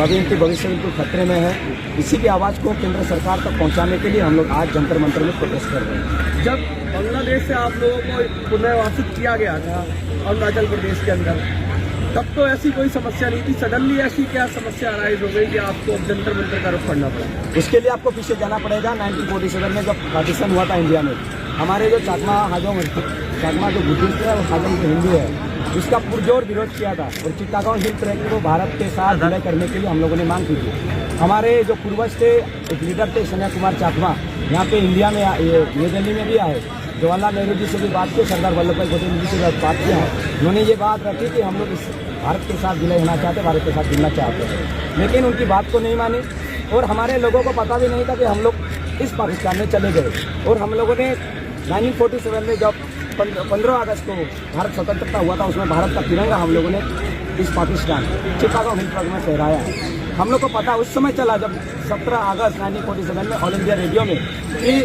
तो अभी इनकी भविष्य बिल्कुल खतरे में है। इसी की आवाज़ को केंद्र सरकार तक पहुंचाने के लिए हम लोग आज जंतर मंतर में प्रोटेस्ट कर रहे हैं। जब बांग्लादेश से आप लोगों को पुनर्वासित किया गया था अरुणाचल प्रदेश के अंदर, तब तो ऐसी कोई समस्या नहीं थी। सडनली ऐसी क्या समस्या अराइज हो गई कि आपको अब जंतर मंतर का रुख करना पड़ा? उसके लिए आपको पीछे जाना पड़ेगा। 1947 में जब पार्टीशन हुआ था इंडिया में, हमारे जो चाकमा जो बुद्धिस्ट है और हाजोंग जो हिंदू है, उसका पुरजोर विरोध किया था और चिट्टागोंग हिल ट्रैक को भारत के साथ विलय करने के लिए हम लोगों ने मांग की थी। हमारे जो पूर्वज थे, एक लीडर थे सोनिया कुमार चाकमा, यहाँ पे इंडिया में नई दिल्ली में भी आए, जवाहरलाल नेहरू जी से भी बात की, सरदार वल्लभ भाई पटेल जी से बात किया है। उन्होंने ये बात रखी कि हम लोग इस भारत के साथ विलय होना चाहते, भारत के साथ जुड़ना चाहते हैं, लेकिन उनकी बात को नहीं मानी। और हमारे लोगों को पता भी नहीं था कि हम लोग इस पाकिस्तान में चले गए। और हम लोगों ने 1947 में जब 15 अगस्त को भारत स्वतंत्रता हुआ था, उसमें भारत का तिरंगा हम लोगों ने इस पाकिस्तान चिट्टागोंग हिल ट्रैक में फहराया है। हम लोग को पता उस समय चला जब 17 अगस्त 1947 में ऑल इंडिया रेडियो में कि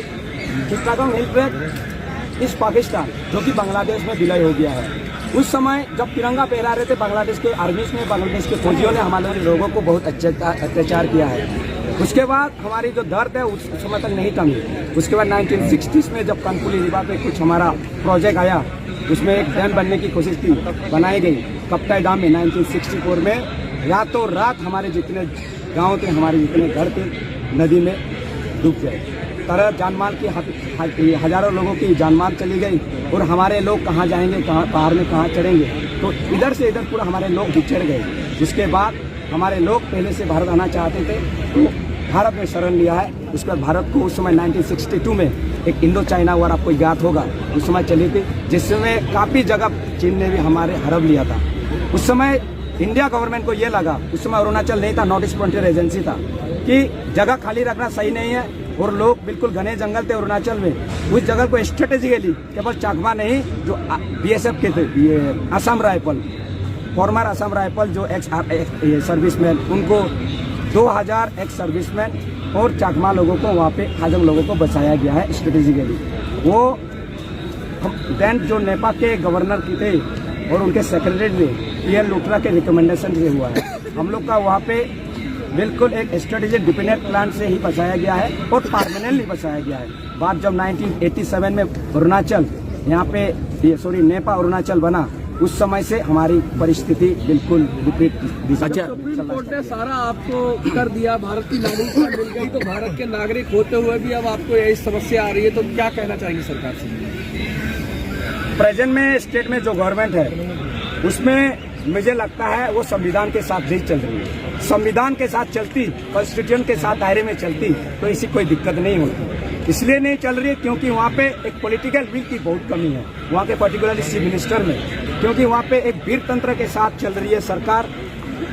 चिट्टागोंग हिल ट्रैक इस पाकिस्तान जो कि बांग्लादेश में विलय हो गया है। उस समय जब तिरंगा फहरा रहे थे, बांग्लादेश के आर्मीज ने, बांग्लादेश के फौजियों ने हमारे लोगों को बहुत अत्याचार किया है। उसके बाद हमारी जो दर्द है उस समय तक नहीं कमी। उसके बाद 1960s में जब कानपुली रिवा पे कुछ हमारा प्रोजेक्ट आया, उसमें एक डैम बनने की कोशिश थी, बनाई गई कप्ताई डाम में 1964 में। रातों रात हमारे जितने गाँव थे, हमारे जितने घर थे, नदी में डूब गए। तरह जानमाल की हजारों लोगों की जानमाल चली गई। और हमारे लोग कहाँ जाएंगे, कहाँ पहाड़ में कहाँ चढ़ेंगे, तो इधर से इधर पूरा हमारे लोग बिछड़ गए। जिसके बाद हमारे लोग पहले से भारत आना चाहते थे, तो भारत में शरण लिया है। उसके बाद भारत को उस समय 1962 में एक इंडो चाइना वॉर, आपको याद होगा, उस समय चली थी, जिसमें काफ़ी जगह चीन ने भी हमारे हड़प लिया था। उस समय इंडिया गवर्नमेंट को ये लगा, उस समय अरुणाचल नहीं था, नॉर्थ ईस्ट फ्रंटियर एजेंसी था, कि जगह खाली रखना सही नहीं है। और लोग बिल्कुल घने जंगल थे अरुणाचल में। उस जगह को स्ट्रेटेजिकली केवल चाकमा नहीं, जो BSF के थे, ये Assam rifle, farmer Assam rifle जो एक्स सर्विसमैन, उनको 2000 एक्स सर्विसमैन और चाकमा लोगों को वहाँ पे हाजोंग लोगों को बचाया गया है स्ट्रेटेजिकली। वो देन जो नेपाल के गवर्नर की थे और उनके सेक्रेटरी ने पीएल लुथरा के रिकमेंडेशन से हुआ है। हम लोग का वहाँ पे बिल्कुल एक स्ट्रेटेजिक डिपेंडेंट प्लान से ही बचाया गया है और परमानेंटली बचाया गया है। बात जब 1987 में अरुणाचल यहाँ पे नेपाल अरुणाचल बना, उस समय से हमारी परिस्थिति बिल्कुल विपरीत दिशा। सुप्रीम कोर्ट ने सारा आपको कर दिया, भारत की नागरिकता मिल गई, तो भारत के नागरिक होते हुए भी अब आपको यही समस्या आ रही है, तो क्या कहना चाहेंगे सरकार से? प्रेजेंट में स्टेट में जो गवर्नमेंट है, उसमें मुझे लगता है वो संविधान के साथ नहीं चल रही है। संविधान के साथ चलती, कॉन्स्टिट्यूशन के साथ दायरे में चलती, तो इसी कोई दिक्कत नहीं होती। इसलिए नहीं चल रही है क्योंकि वहाँ पे एक पॉलिटिकल विल की बहुत कमी है, वहाँ के पर्टिकुलरली चीफ मिनिस्टर में, क्योंकि वहाँ पे एक वीर तंत्र के साथ चल रही है सरकार।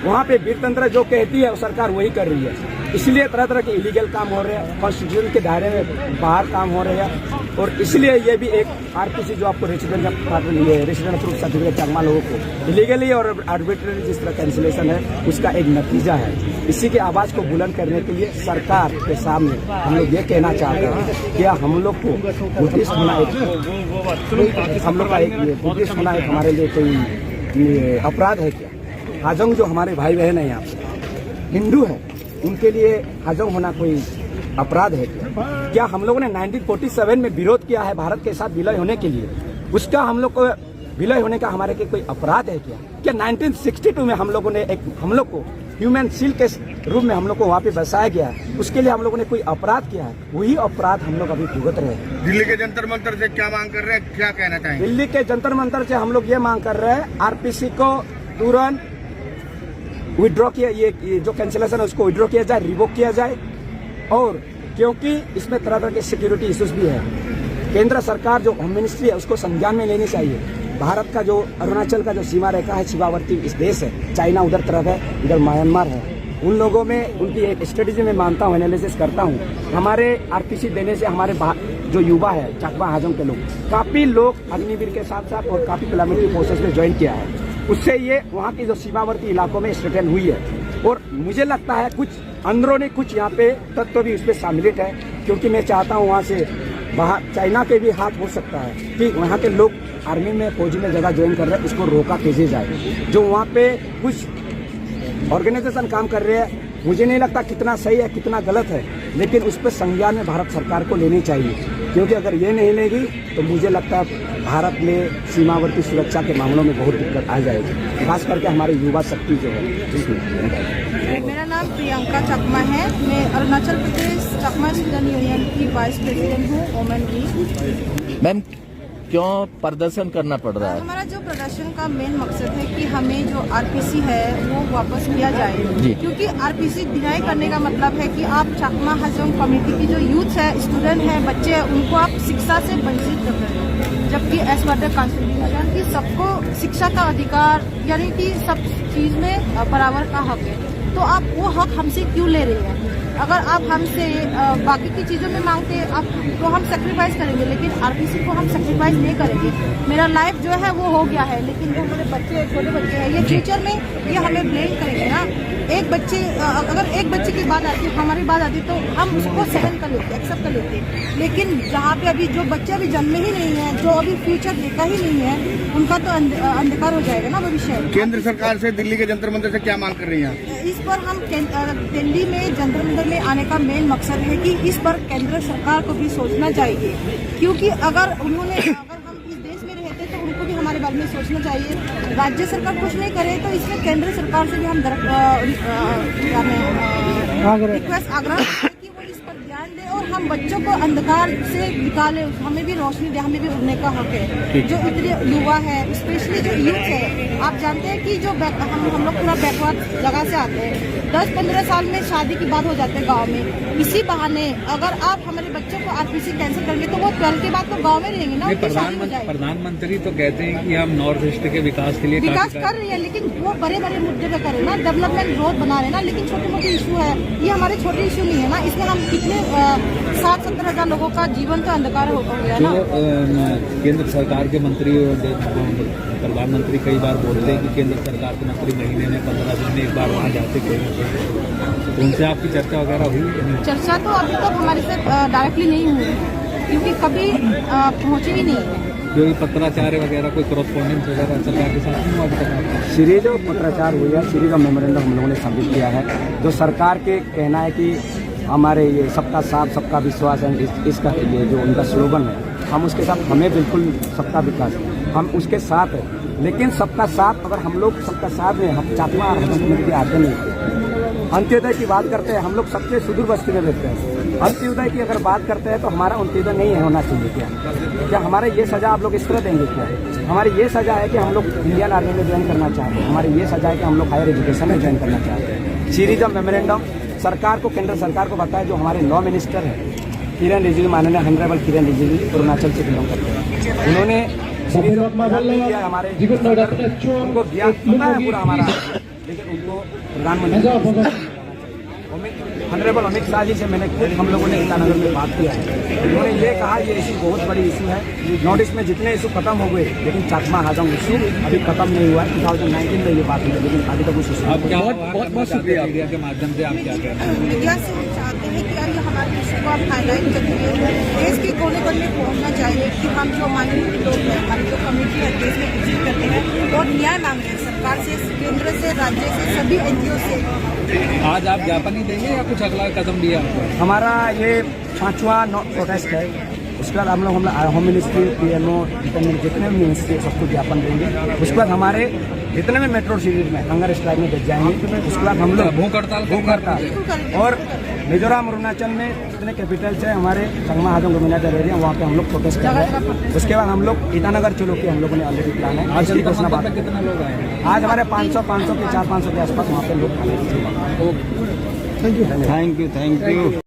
वहाँ पे वीर तंत्र जो कहती है वो सरकार वही कर रही है। इसलिए तरह तरह के इलीगल काम हो रहे हैं, कॉन्स्टिट्यूशन के दायरे में बाहर काम हो रहे हैं। और इसलिए ये भी एक आरपीसी जो आपको रेसिडेंट प्रूफ सर्टिफिकेट चाकमा लोगों को इलीगली और आर्बिट्रेरी जिस तरह कैंसिलेशन है, उसका एक नतीजा है। इसी की आवाज़ को बुलंद करने के लिए सरकार के सामने हम लोग ये कहना चाहते हैं कि हम लोग को बुद्धिस्ट होना हम लोग का एक बुद्धिस्ट होना एक हमारे लिए कोई अपराध है क्या? हाजोंग जो हमारे भाई बहन है, यहाँ पे हिंदू है, उनके लिए हाजोंग होना कोई अपराध है क्या? हम लोगों ने 1947 में विरोध किया है भारत के साथ विलय होने के लिए, उसका हम लोग को विलय होने का हमारे के कोई अपराध है क्या? 1962 में हम लोगों ने हम लोग को ह्यूमन शील्ड के रूप में हम लोग को वहाँ पे बसाया गया है, उसके लिए हम लोगों ने कोई अपराध किया है, वही अपराध हम लोग अभी भुगत रहे हैं। दिल्ली के जंतर मंतर से क्या मांग कर रहे हैं, क्या कहना चाहेंगे? दिल्ली के जंतर मंतर से हम लोग ये मांग कर रहे हैं, आरपीसी को तुरंत विड्रॉ किया, ये जो कैंसिलेशन है उसको विड्रॉ किया जाए, रिवोक किया जाए। और क्योंकि इसमें तरह तरह के सिक्योरिटी इश्यूज भी है, केंद्र सरकार जो होम मिनिस्ट्री है उसको संज्ञान में लेनी चाहिए। भारत का जो अरुणाचल का जो सीमा रेखा है, सीमावर्ती इस देश है, चाइना उधर तरफ है, इधर म्यांमार है, उन लोगों में उनकी एक स्ट्रेटेजी में मानता हूँ, एनालिसिस करता हूँ। हमारे आरपीसी देने से हमारे जो युवा है चाकमा हाजोंग के लोग, काफ़ी लोग अग्निवीर के साथ साथ और काफ़ी पैरामिलिट्री फोर्सेस में ज्वाइन किया है, उससे ये वहाँ की जो सीमावर्ती इलाकों में स्ट्रेटन हुई है। और मुझे लगता है कुछ अंदरूनी कुछ यहाँ पे तत्व भी उसमें शामिलित है, क्योंकि मैं चाहता हूँ वहाँ से बाहर चाइना के भी हाथ हो सकता है कि वहाँ के लोग आर्मी में फौजी में जगह ज्वाइन कर रहे हैं, इसको रोका भेजे जाए। जो वहाँ पे कुछ ऑर्गेनाइजेशन काम कर रहे हैं। मुझे नहीं लगता कितना सही है कितना गलत है, लेकिन उस पर संज्ञान में भारत सरकार को लेनी चाहिए, क्योंकि अगर ये नहीं लेगी तो मुझे लगता है भारत में सीमावर्ती सुरक्षा के मामलों में बहुत दिक्कत आ जाएगी, खास करके हमारी युवा शक्ति जो है इसमें। मेरा नाम प्रियंका चकमा है। मैं अरुणाचल प्रदेश चकमा स्टूडेंट यूनियन की वाइस प्रेसिडेंट हूँ, वोमेन वीक। मैम क्यों प्रदर्शन करना पड़ रहा है? हमारा जो प्रदर्शन का मेन मकसद है कि हमें जो आरपीसी है वो वापस किया जाए, क्योंकि आरपीसी डिनाई करने का मतलब है कि आप चकमा हाजोंग कम्युनिटी की जो यूथ है, स्टूडेंट है, बच्चे हैं, उनको आप शिक्षा से वंचित कर रहे हो, जबकि एज पर द कॉन्स्टिट्यूशन की सबको शिक्षा का अधिकार यानी कि सब चीज में बराबर का हक है, तो आप वो हक हमसे क्यों ले रहे हैं? अगर आप हमसे बाकी की चीज़ों में मांगते आप तो हम सेक्रीफाइस करेंगे, लेकिन आरपीसी को हम सेक्रीफाइस नहीं करेंगे। मेरा लाइफ जो है वो हो गया है, लेकिन जो हमारे बच्चे छोटे बच्चे हैं, ये फ्यूचर में ये हमें ब्लेम करेंगे ना। एक बच्चे अगर एक बच्चे की बात आती है, हमारी बात आती है, तो हम उसको सहन कर लेते, एक्सेप्ट कर लेते, लेकिन जहाँ पे अभी जो बच्चे अभी जन्मे ही नहीं है, जो अभी फ्यूचर देखा ही नहीं है, उनका तो अंधकार हो जाएगा ना भविष्य। केंद्र सरकार से दिल्ली के जंतर मंदिर से क्या मांग कर रही हैं? इस पर हम दिल्ली में जंतर मंदिर में आने का मेन मकसद है कि इस पर केंद्र सरकार को भी सोचना चाहिए, क्योंकि अगर हम इस देश में रहते तो उनको भी हमारे बारे में सोचना चाहिए। राज्य सरकार कुछ नहीं करे तो इसमें केंद्र सरकार से भी हम रिक्वेस्ट आग्रह कि वो इस पर ध्यान दे और हम बच्चों को अंधकार से निकाले, हमें भी रोशनी दे, हमें भी उड़ने का हक है। जो इतने युवा है, स्पेशली जो यूथ है, आप जानते हैं कि जो हम लोग पूरा बैकवर्ड जगह से आते हैं, 10-15 साल में शादी की बात हो जाती है गांव में। इसी बहाने अगर आप हमारे बच्चों को आरपीसी कैंसिल करेंगे तो वो 12 के बाद तो गांव में रहेंगे ना। प्रधानमंत्री तो कहते हैं कि हम नॉर्थ ईस्ट के विकास के लिए विकास कर रही है, लेकिन वो बड़े बड़े मुद्दे पे करें ना, डेवलपमेंट ग्रोथ बना रहे ना, लेकिन छोटे मोटे इशू है, ये हमारे छोटे इशू नहीं है ना। इसमें हम कितने 60-70 हजार लोगों का जीवन तो अंधकार हो गया ना। केंद्र सरकार के मंत्री और प्रधानमंत्री कई बार बोलते हैं कि केंद्र सरकार के मंत्री महीने में 15 दिन में एक बार वहाँ जाते, तो उनसे आपकी चर्चा वगैरह हुई? चर्चा तो अभी तक हमारे से डायरेक्टली नहीं हुई, क्योंकि कभी पहुँचे ही नहीं है। जो पत्राचार वगैरह कोई करस्पॉन्डेंस वगैरह सरकार के साथ नहीं हुआ? श्री जो पत्राचार हुई है, श्री का मेमोरेंडम हम लोगों ने सबमिट किया है, जो सरकार के कहना है कि हमारे ये सबका साथ सबका विश्वास है, इसका ये जो उनका स्लोगन है, हम उसके साथ, हमें बिल्कुल सबका विकास, हम उसके साथ हैं। लेकिन सबका साथ अगर हम लोग सबका साथ में हम चकमा कम्युनिटी आते नहीं, अंत्योदय की बात करते हैं, हम लोग सबसे सुदूर बस्ती में रहते हैं, अंत्योदय की अगर बात करते हैं तो हमारा अंत्योदय नहीं होना चाहिए। क्या हमारे ये सजा आप लोग इस तरह देंगे? क्या हमारी ये सजा है कि हम लोग इंडियन आर्मी में ज्वाइन करना चाहते हैं, हमारी ये सजा है कि हम लोग हायर एजुकेशन में ज्वाइन करना चाहते हैं। सीरीज ऑफ मेमोरेंडम सरकार को, केंद्र सरकार को बताया, जो हमारे लॉ मिनिस्टर है किरण रिजिजू, माननीय हॉनरेबल किरण रिजिजू, अरुणाचल से बिलोंग करते हैं, उन्होंने हमारे उनको ज्ञान पता है पूरा हमारा, लेकिन उनको प्रधानमंत्री ऑनरेबल अमित शाह जी से मैंने हम लोगों ने ईटानगर में बात किया है, उन्होंने ये कहा ये इशू बहुत बड़ी इशू है, नॉर्थ ईस्ट में जितने इशू खत्म हो गए, लेकिन चकमा हाजोंग इशू अभी खत्म नहीं हुआ है। 2019 में ये बात हुई, लेकिन अभी तक कुछ इशू। बहुत शुक्रिया मीडिया के माध्यम से, आप क्या कह रहे हैं? मीडिया से हम चाहते हैं कि अब हमारे इशू को आप हाईलाइट करिए, देश के कोने कोने में पहुँचना चाहिए कि हम जो माइनॉरिटी लोग हैं, हमारी जो कम्युनिटी है, देश में विजिट करते हैं और न्याय मांग रहे हैं सरकार से, केंद्र से, राज्य से, सभी NGO से। आज आप ज्ञापन ही देंगे या कुछ अगला कदम लिया? हमारा ये 5वां प्रोटेस्ट है, उसके बाद हम लोग होम मिनिस्ट्री, PMO, जितने भी मिनिस्ट्री सबको ज्ञापन देंगे। उसके बाद हमारे जितने भी मेट्रो सिटीज में हंगर स्ट्राइक में बैठ जाएंगे। उसके बाद हम लोग भूख हड़ताल और मिजोरम, अरुणाचल में जितने कैपिटल्स हैं हमारे चकमा हाजोंग कम्युनिटी एरिया, वहाँ पे हम लोग प्रोटेस्ट कर रहे हैं। उसके बाद हम लोग ईटानगर चलो के हम लोगों ने ऑलरेडी प्लान है। आज घोषणा बात, कितना लोग आए? आज हमारे 500 के 400-500 के आसपास वहाँ पे लोग आने की। Thank you.